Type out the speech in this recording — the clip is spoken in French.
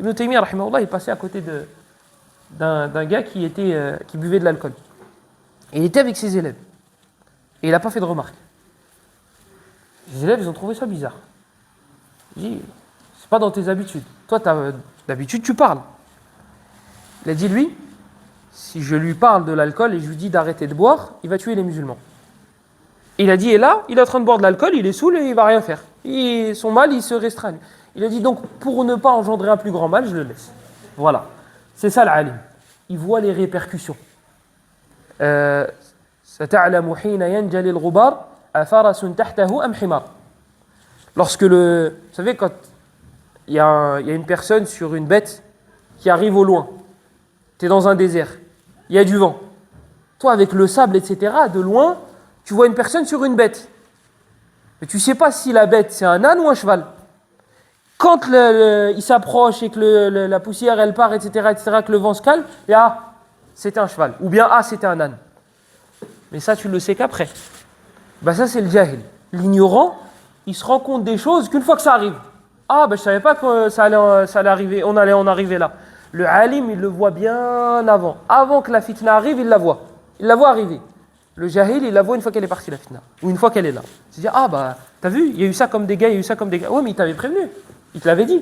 Ibn Taymiyyah, rahimahullah, il passait à côté d'un gars qui buvait de l'alcool. Et il était avec ses élèves. Et il n'a pas fait de remarque. Les élèves, ils ont trouvé ça bizarre. Il dit, c'est pas dans tes habitudes. Toi, d'habitude, tu parles. Il a dit, lui, si je lui parle de l'alcool et je lui dis d'arrêter de boire, il va tuer les musulmans. Il a dit, et là, il est en train de boire de l'alcool, il est saoul et il va rien faire. Et son mal, il se restreint. Il a dit, donc, pour ne pas engendrer un plus grand mal, je le laisse. Voilà. C'est ça l'alim. Il voit les répercussions. ستعلم حين ينجلي الغبار أفرس تحته أم حمار. Lorsque vous savez, quand il y a une personne sur une bête qui arrive au loin, tu es dans un désert, il y a du vent. Toi, avec le sable, etc., de loin, tu vois une personne sur une bête. Mais tu ne sais pas si la bête, c'est un âne ou un cheval. Quand il s'approche et que la poussière, elle part, etc., que le vent se calme, et c'était un cheval. Ou bien, c'était un âne. Mais ça, tu le sais qu'après. Ça, c'est le jahil. L'ignorant, il se rend compte des choses qu'une fois que ça arrive. Je ne savais pas que ça allait arriver, on allait en arriver là. Le alim, il le voit bien avant. Avant que la fitna arrive, il la voit. Il la voit arriver. Le jahil, il la voit une fois qu'elle est partie, la fitna. Ou une fois qu'elle est là. Il se dit, t'as vu, il y a eu ça comme dégâts, il y a eu ça comme dégâts. Ouais, mais il t'avait prévenu. Il te l'avait dit.